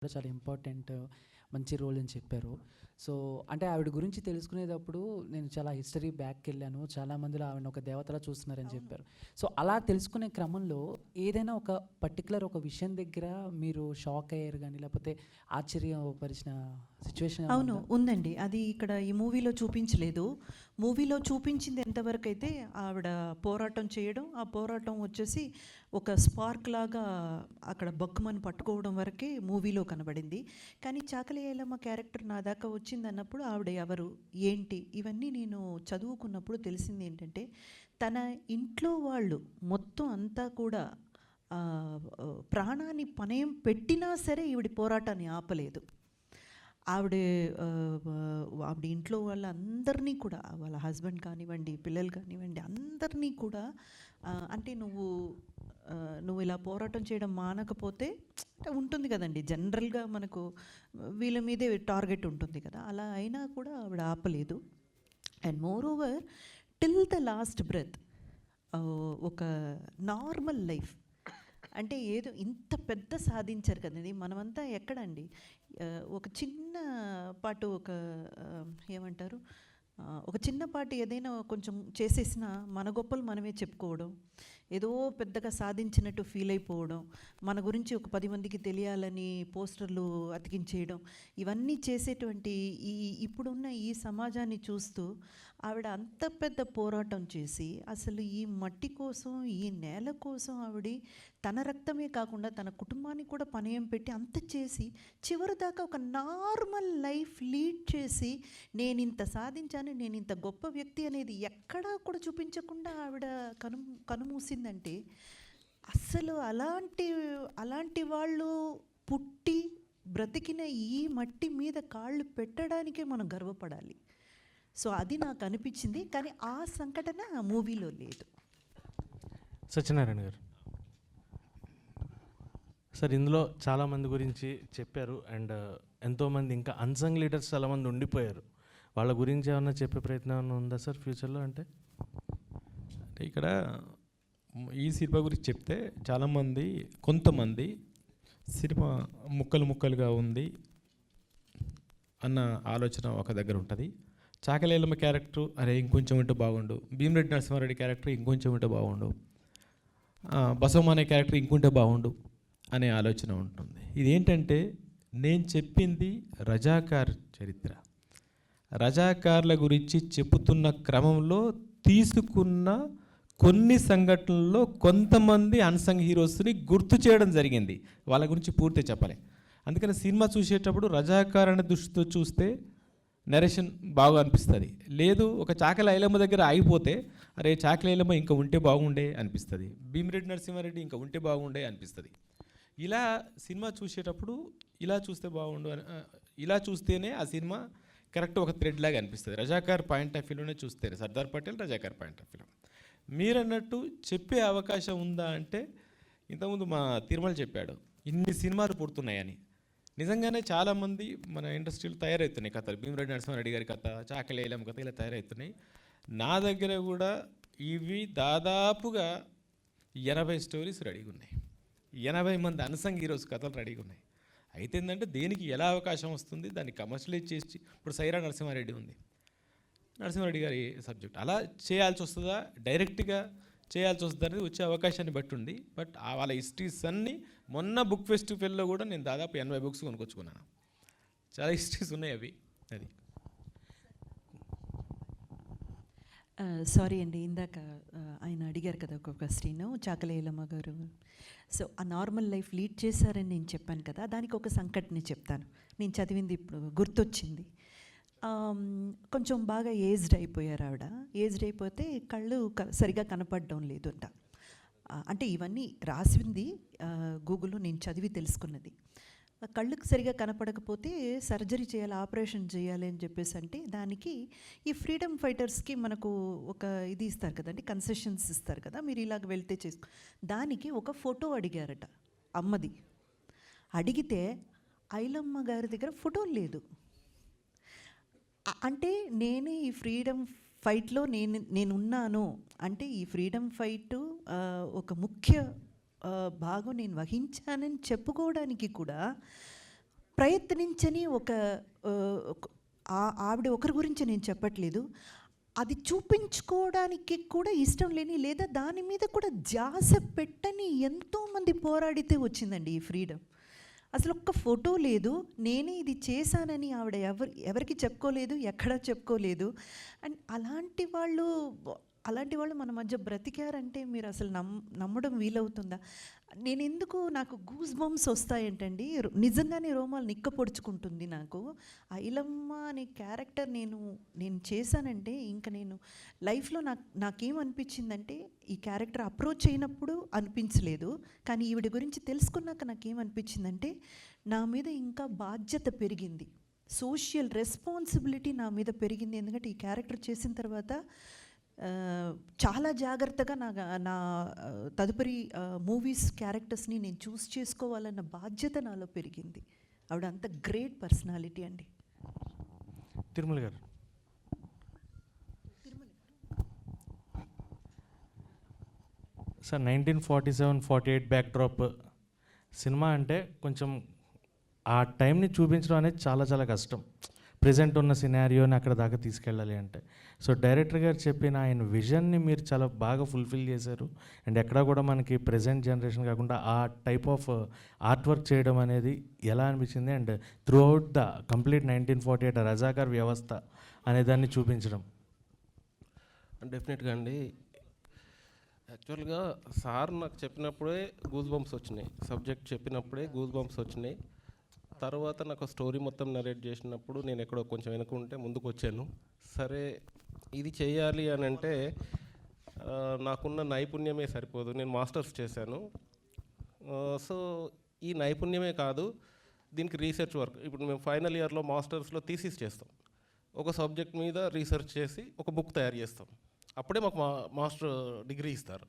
కూడా చాలా ఇంపార్టెంట్ మంచి రోల్ అని చెప్పారు. సో, అంటే ఆవిడ గురించి తెలుసుకునేటప్పుడు నేను చాలా హిస్టరీ బ్యాక్‌కెళ్ళాను. చాలా మందిలో ఆవిడని ఒక దేవతలా చూస్తున్నారని అవును. చెప్పారు. సో, అలా తెలుసుకునే క్రమంలో ఏదైనా ఒక పర్టిక్యులర్ ఒక విషయం దగ్గర మీరు షాక్ అయ్యారు గాని, లేకపోతే ఆశ్చర్యపరిచిన సిట్యుయేషన్ ఏమైనా అవును. ఉందా? ఉందండి. అది ఇక్కడ ఈ మూవీలో చూపించలేదు. మూవీలో చూపించింది ఎంతవరకైతే ఆవిడ పోరాటం చేయడం, ఆ పోరాటం వచ్చేసి ఒక స్పార్క్ లాగా అక్కడ బక్కుమని పట్టుకోవడం వరకే మూవీలో కనబడింది. కానీ చాకలి ఐలమ్మ క్యారెక్టర్ నా దాకా వచ్చిందన్నప్పుడు ఆవిడ ఎవరు? ఏంటి? ఇవన్నీ నేను చదువుకున్నప్పుడు తెలిసిందేంటంటే, తన ఇంట్లో వాళ్ళు మొత్తం అంతా కూడా ప్రాణాన్ని పణయం పెట్టినా సరే ఈవిడ పోరాటాన్ని ఆపలేదు. ఆవిడ ఆవిడ ఇంట్లో వాళ్ళందరినీ కూడా వాళ్ళ హస్బెండ్ కానివ్వండి, పిల్లలు కానివ్వండి, అందరినీ కూడా అంటే నువ్వు ఇలా పోరాటం చేయడం మానకపోతే అంటే ఉంటుంది కదండి, జనరల్గా మనకు వీళ్ళ మీదే టార్గెట్ ఉంటుంది కదా, అలా అయినా కూడా ఆవిడ ఆపలేదు. And more over till the last breath ఒక నార్మల్ లైఫ్ అంటే ఏదో ఇంత పెద్ద సాధించారు కదండి. మనమంతా ఎక్కడండి ఒక చిన్న పాటు ఏమంటారు, ఒక చిన్నపాటి ఏదైనా కొంచెం చేసేసిన మన గొప్పలు మనమే చెప్పుకోవడం, ఏదో పెద్దగా సాధించినట్టు ఫీల్ అయిపోవడం, మన గురించి ఒక 10 మందికి తెలియాలని పోస్టర్లు అతికించేయడం, ఇవన్నీ చేసేటువంటి ఇప్పుడున్న ఈ సమాజాన్ని చూస్తూ ఆవిడ అంత పెద్ద పోరాటం చేసి అసలు ఈ మట్టి కోసం, ఈ నేల కోసం ఆవిడ తన రక్తమే కాకుండా తన కుటుంబాన్ని కూడా పణయం పెట్టి అంత చేసి చివరి దాకా ఒక నార్మల్ లైఫ్ లీడ్ చేసి నేను ఇంత సాధించాను, నేను ఇంత గొప్ప వ్యక్తి అనేది ఎక్కడా కూడా చూపించకుండా ఆవిడ కనుమూసిందంటే అస్సలు అలాంటి వాళ్ళు పుట్టి బ్రతికిన ఈ మట్టి మీద కాళ్ళు పెట్టడానికే మనం గర్వపడాలి. సో అది నాకు అనిపించింది. కానీ ఆ సంఘటన ఆ మూవీలో లేదు. సత్యనారాయణ గారు సార్, ఇందులో చాలామంది గురించి చెప్పారు అండ్ ఎంతోమంది ఇంకా అన్సంగ్ లీడర్స్ చాలామంది ఉండిపోయారు. వాళ్ళ గురించి ఏమన్నా చెప్పే ప్రయత్నం ఏమన్నా ఉందా సార్ ఫ్యూచర్లో? అంటే ఇక్కడ ఈ సినిమా గురించి చెప్తే చాలామంది కొంతమంది సినిమా ముక్కలు ముక్కలుగా ఉంది అన్న ఆలోచన ఒక దగ్గర ఉంటుంది. చాకలి ఐలమ్మ క్యారెక్టర్ అరే ఇంకొంచెం ఉంటే బాగుండు, భీమిరెడ్డి నరసింహారెడ్డి క్యారెక్టర్ ఇంకొంచెం ఉంటే బాగుండు, బసవమ్మ అనే క్యారెక్టర్ ఇంకుంటే బాగుండు అనే ఆలోచన ఉంటుంది. ఇదేంటంటే నేను చెప్పింది రజాకార్ చరిత్ర. రజాకార్ల గురించి చెప్పుతున్న క్రమంలో తీసుకున్న కొన్ని సంఘటనల్లో కొంతమంది అన్సంగ్ హీరోస్ని గుర్తు చేయడం జరిగింది. వాళ్ళ గురించి పూర్తి చెప్పాలి. అందుకని సినిమా చూసేటప్పుడు రజాకార్ అనే దృష్టితో చూస్తే నరేషన్ బాగా అనిపిస్తుంది. లేదు ఒక చాకలి ఐలమ్మ దగ్గర ఆగిపోతే అరే చాకలి ఐలమ్మ ఇంకా ఉంటే బాగుండే అనిపిస్తుంది, భీమిరెడ్డి నరసింహారెడ్డి ఇంకా ఉంటే బాగుండే అనిపిస్తుంది. ఇలా సినిమా చూసేటప్పుడు ఇలా చూస్తే బాగుండు అని, ఇలా చూస్తేనే ఆ సినిమా కరెక్ట్ ఒక థ్రెడ్ లాగా అనిపిస్తుంది. రజాకార్ పాయింట్ ఆఫ్ వ్యూలోనే చూస్తే సర్దార్ పటేల్ రజాకార్ పాయింట్ ఆఫ్ వ్యూలో మీరన్నట్టు చెప్పే అవకాశం ఉందా అంటే, ఇంతకుముందు మా తిరుమల చెప్పాడు ఇన్ని సినిమాలు పుడుతున్నాయని. నిజంగానే చాలామంది మన ఇండస్ట్రీలో తయారవుతున్నాయి కథలు. భీమిరెడ్డి నరసింహారెడ్డి గారి కథ, చాకలి ఐలమ్మ కథ ఇలా తయారవుతున్నాయి. నా దగ్గర కూడా ఇవి దాదాపుగా 80 స్టోరీస్ రెడీగా ఉన్నాయి. 80 మంది అన్సంగ్ హీరోస్ కథలు రెడీగా ఉన్నాయి. అయితే ఏంటంటే దేనికి ఎలా అవకాశం వస్తుంది, దాన్ని కమర్షియలైజ్ చేసి ఇప్పుడు సైరా నరసింహారెడ్డి ఉంది, నరసింహారెడ్డి గారి సబ్జెక్ట్ అలా చేయాల్సి వస్తుందా, డైరెక్ట్గా చేయాల్సి వస్తుంది అనేది వచ్చే అవకాశాన్ని బట్టి ఉంది. బట్ వాళ్ళ హిస్టరీస్ అన్నీ మొన్న బుక్ ఫెస్టివల్లో కూడా నేను దాదాపు 80 బుక్స్ కొనుక్కొచ్చుకున్నాను. చాలా హిస్టరీస్ ఉన్నాయి అవి. అది సారీ అండి, ఇందాక ఆయన అడిగారు కదా ఒక క్వశ్చన్, చాకలి ఐలమ్మ గారు. సో ఆ నార్మల్ లైఫ్ లీడ్ చేశారని నేను చెప్పాను కదా, దానికి ఒక సంఘటన చెప్తాను. నేను చదివింది ఇప్పుడు గుర్తొచ్చింది. కొంచెం బాగా ఏజ్డ్ అయిపోయారు ఆవిడ. ఏజ్డ్ అయిపోతే కళ్ళు సరిగా కనపడడం లేదు అంట. అంటే ఇవన్నీ రాసింది గూగుల్లో నేను చదివి తెలుసుకున్నది. కళ్ళకు సరిగా కనపడకపోతే సర్జరీ చేయాలి, ఆపరేషన్ చేయాలి అని చెప్పేసి అంటే దానికి ఈ ఫ్రీడమ్ ఫైటర్స్కి మనకు ఒక ఇది ఇస్తారు కదండి, కన్సెషన్స్ ఇస్తారు కదా, మీరు ఇలాగ వెళ్తే చేసుకో. దానికి ఒక ఫోటో అడిగారట అమ్మది. అడిగితే ఐలమ్మ గారి దగ్గర ఫోటో లేదు. అంటే నేనే ఈ ఫ్రీడమ్ ఫైట్లో నేనున్నాను అంటే ఈ ఫ్రీడమ్ ఫైట్ ఒక ముఖ్య భాగం నేను వహించానని చెప్పుకోవడానికి కూడా ప్రయత్నించని ఆవిడ ఒకరి గురించి నేను చెప్పట్లేదు, అది చూపించుకోవడానికి కూడా ఇష్టం లేని లేదా దాని మీద కూడా ధ్యాస పెట్టని ఎంతోమంది పోరాడితే వచ్చిందండి ఈ ఫ్రీడమ్. అసలు ఒక్క ఫోటో లేదు, నేనే ఇది చేశానని ఆవిడ ఎవరికి చెప్పుకోలేదు, ఎక్కడా చెప్పుకోలేదు. అండ్ అలాంటి వాళ్ళు మన మధ్య బ్రతికారంటే మీరు అసలు నమ్మడం వీలవుతుందా? నేను ఎందుకు నాకు గూస్ బంప్స్ వస్తాయంటండి, నిజంగానే రోమాలు నిక్క పొడుచుకుంటుంది నాకు. ఐలమ్మ అనే క్యారెక్టర్ నేను చేశానంటే ఇంకా నేను లైఫ్లో నాకేమనిపించిందంటే, ఈ క్యారెక్టర్ అప్రోచ్ అయినప్పుడు అనిపించలేదు, కానీ ఈవిడ గురించి తెలుసుకున్నాక నాకేమనిపించిందంటే నా మీద ఇంకా బాధ్యత పెరిగింది, సోషల్ రెస్పాన్సిబిలిటీ నా మీద పెరిగింది. ఎందుకంటే ఈ క్యారెక్టర్ చేసిన తర్వాత చాలా జాగ్రత్తగా నా తదుపరి మూవీస్ క్యారెక్టర్స్ని నేను చూస్ చేసుకోవాలన్న బాధ్యత నాలో పెరిగింది. ఆవిడ అంత గ్రేట్ పర్సనాలిటీ అండి. తిరుమల గారు, సార్ 1947-48 బ్యాక్డ్రాప్ సినిమా అంటే కొంచెం ఆ టైంని చూపించడం అనేది చాలా చాలా కష్టం. ప్రజెంట్ ఉన్న సినారియోని అక్కడ దాకా తీసుకెళ్ళాలి అంటే. సో డైరెక్టర్ గారు చెప్పిన ఆయన విజన్ని మీరు చాలా బాగా ఫుల్ఫిల్ చేశారు. అండ్ ఎక్కడా కూడా మనకి ప్రజెంట్ జనరేషన్ కాకుండా ఆ టైప్ ఆఫ్ ఆర్ట్ వర్క్ చేయడం అనేది ఎలా అనిపించింది? And through out the complete 1948 Razakar వ్యవస్థ అనే దాన్ని చూపించడం. డెఫినెట్గా అండి. యాక్చువల్గా సార్ నాకు చెప్పినప్పుడే గూస్ బంప్స్ వచ్చినాయి, సబ్జెక్ట్ చెప్పినప్పుడే గూస్ బంప్స్ వచ్చినాయి. తర్వాత నాకు స్టోరీ మొత్తం నరేట్ చేసినప్పుడు నేను ఎక్కడో కొంచెం వెనుకుంటే ముందుకు వచ్చాను. సరే ఇది చేయాలి అని అంటే నాకున్న నైపుణ్యమే సరిపోదు, నేను మాస్టర్స్ చేశాను. సో ఈ నైపుణ్యమే కాదు, దీనికి రీసెర్చ్ వర్క్. ఇప్పుడు మేము ఫైనల్ ఇయర్లో మాస్టర్స్లో థీసిస్ చేస్తాం, ఒక సబ్జెక్ట్ మీద రీసెర్చ్ చేసి ఒక బుక్ తయారు చేస్తాం, అప్పుడే మాకు మాస్టర్ డిగ్రీ ఇస్తారు.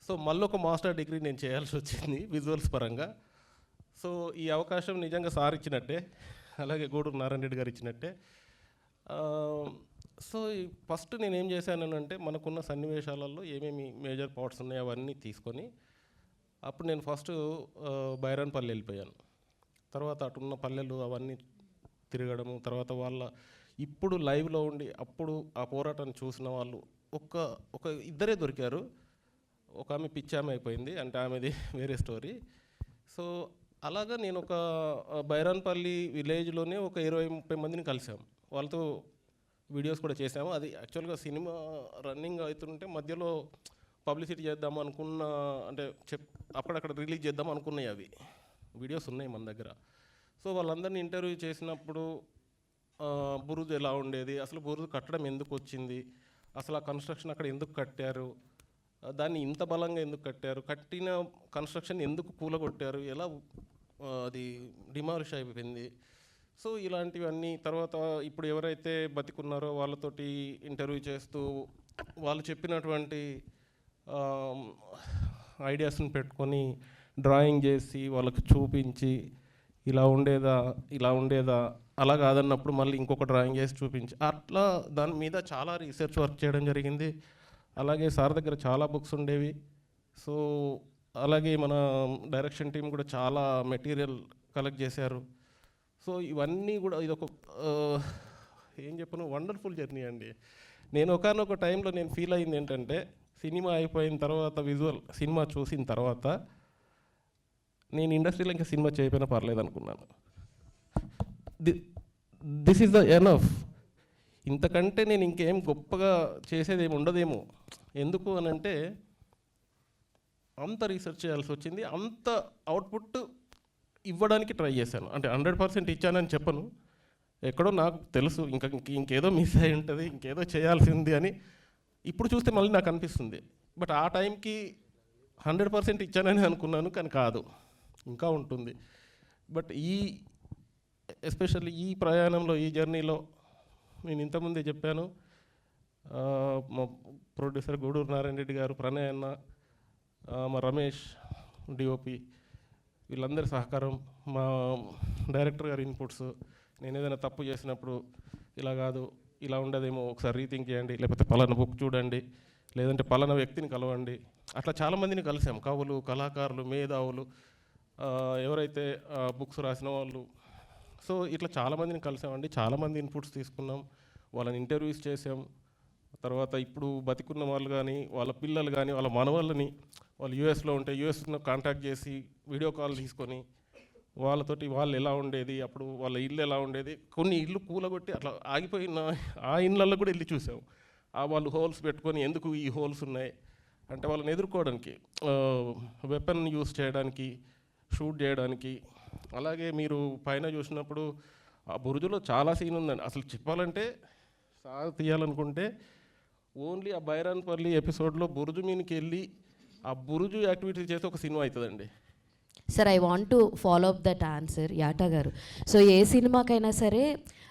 సో మళ్ళీ ఒక మాస్టర్ డిగ్రీ నేను చేయాల్సి వచ్చింది విజువల్స్ పరంగా. సో ఈ అవకాశం నిజంగా సార్ ఇచ్చినట్టే, అలాగే గూడూరు నారాయణ రెడ్డి గారు ఇచ్చినట్టే. సో ఫస్ట్ నేను ఏం చేశానంటే, మనకున్న సన్నివేశాలలో ఏమేమి మేజర్ పార్ట్స్ ఉన్నాయో అవన్నీ తీసుకొని అప్పుడు నేను ఫస్ట్ బైరాన్పల్లి వెళ్ళిపోయాను. తర్వాత అటున్న పల్లెలు అవన్నీ తిరగడము, తర్వాత ఇప్పుడు లైవ్లో ఉండి అప్పుడు ఆ పోరాటాన్ని చూసిన వాళ్ళు ఒక ఇద్దరే దొరికారు. ఒక ఆమె పిచ్చామె అయిపోయింది, అంటే ఆమెది వేరే స్టోరీ. సో అలాగా నేను ఒక బైరాన్పల్లి విలేజ్లోనే ఒక 20-30 మందిని కలిసాము, వాళ్ళతో వీడియోస్ కూడా చేసాము. అది యాక్చువల్గా సినిమా రన్నింగ్ అవుతుంటే మధ్యలో పబ్లిసిటీ చేద్దాం అనుకున్న, అంటే అక్కడక్కడ రిలీజ్ చేద్దాం అనుకున్నాయి, అవి వీడియోస్ ఉన్నాయి మన దగ్గర. సో వాళ్ళందరినీ ఇంటర్వ్యూ చేసినప్పుడు బురుజు ఎలా ఉండేది, అసలు బురుజు కట్టడం ఎందుకు వచ్చింది, అసలు ఆ కన్స్ట్రక్షన్ అక్కడ ఎందుకు కట్టారు, దాన్ని ఇంత బలంగా ఎందుకు కట్టారు, కట్టిన కన్స్ట్రక్షన్ ఎందుకు కూలగొట్టారు, ఎలా అది డిమాలిష్ అయిపోయింది. సో ఇలాంటివన్నీ తర్వాత ఇప్పుడు ఎవరైతే బతికున్నారో వాళ్ళతోటి ఇంటర్వ్యూ చేస్తూ వాళ్ళు చెప్పినటువంటి ఐడియాస్ని పెట్టుకొని డ్రాయింగ్ చేసి వాళ్ళకి చూపించి ఇలా ఉండేదా అలా కాదన్నప్పుడు మళ్ళీ ఇంకొక డ్రాయింగ్ చేసి చూపించి అట్లా దాని మీద చాలా రీసెర్చ్ వర్క్ చేయడం జరిగింది. అలాగే సార్ దగ్గర చాలా బుక్స్ ఉండేవి. సో అలాగే మన డైరెక్షన్ టీం కూడా చాలా మెటీరియల్ కలెక్ట్ చేశారు. సో ఇవన్నీ కూడా ఇదొక ఏం చెప్పను, వండర్ఫుల్ జర్నీ అండి. నేను ఒకానొక టైంలో నేను ఫీల్ అయింది ఏంటంటే, సినిమా అయిపోయిన తర్వాత విజువల్ సినిమా చూసిన తర్వాత నేను ఇండస్ట్రీలో ఇంకా సినిమా చేయకపోయినా పర్లేదు అనుకున్నాను. దిస్ ఈజ్ ద ఎనఫ్, ఇంతకంటే నేను ఇంకేం గొప్పగా చేసేది ఏమి ఉండదేమో. ఎందుకు అని అంటే అంత రీసెర్చ్ చేయాల్సి వచ్చింది, అంత అవుట్పుట్ ఇవ్వడానికి ట్రై చేశాను. అంటే 100% ఇచ్చానని చెప్పను, ఎక్కడో నాకు తెలుసు ఇంకేదో మిస్ అయి ఉంటుంది, ఇంకేదో చేయాల్సింది అని ఇప్పుడు చూస్తే మళ్ళీ నాకు అనిపిస్తుంది. బట్ ఆ టైంకి 100% ఇచ్చానని అనుకున్నాను, కానీ కాదు, ఇంకా ఉంటుంది. బట్ ఎస్పెషల్లీ ఈ ప్రయాణంలో, ఈ జర్నీలో నేను ఇంతకుముందే చెప్పాను, మా ప్రొడ్యూసర్ గూడూరు నారాయణ రెడ్డి గారు, ప్రణయ్ అన్న, మా రమేష్ డిఓపి, వీళ్ళందరి సహకారం, మా డైరెక్టర్ గారి ఇన్పుట్స్, నేను ఏదైనా తప్పు చేసినప్పుడు ఇలా కాదు, ఇలా ఉండదేమో, ఒకసారి రీథింక్ చేయండి, లేకపోతే పలానా బుక్ చూడండి, లేదంటే పలానా వ్యక్తిని కలవండి, అట్లా చాలామందిని కలిసాం. కవులు, కళాకారులు, మేధావులు, ఎవరైతే బుక్స్ రాసిన వాళ్ళు, సో ఇట్లా చాలామందిని కలిసామండి, చాలామంది ఇన్పుట్స్ తీసుకున్నాం, వాళ్ళని ఇంటర్వ్యూస్ చేసాం. తర్వాత ఇప్పుడు బతికున్న వాళ్ళు కానీ వాళ్ళ పిల్లలు కానీ వాళ్ళ మనవాళ్ళని వాళ్ళు యూఎస్లో ఉంటే యూఎస్లో కాంటాక్ట్ చేసి వీడియో కాల్ తీసుకొని వాళ్ళతోటి వాళ్ళు ఎలా ఉండేది, అప్పుడు వాళ్ళ ఇల్లు ఎలా ఉండేది, కొన్ని ఇల్లు కూలగొట్టి అట్లా ఆగిపోయిన ఆ ఇళ్ళల్లో కూడా వెళ్ళి చూసాం. వాళ్ళు హోల్స్ పెట్టుకొని ఎందుకు ఈ హోల్స్ ఉన్నాయి అంటే వాళ్ళని ఎదుర్కోవడానికి, వెపన్ యూస్ చేయడానికి, షూట్ చేయడానికి. అలాగే మీరు పైన చూసినప్పుడు ఆ బురుజులో చాలా సీన్ ఉందండి. అసలు చెప్పాలంటే సార్ తీయాలనుకుంటే ఓన్లీ ఆ బైరాన్పల్లి ఎపిసోడ్లో బురుజు మీదకి వెళ్ళి ఆ బురుజు యాక్టివిటీ చేసి ఒక సినిమా అవుతుందండి. Sir I want to follow up that answer Yata garu. So ఏ సినిమాకైనా సరే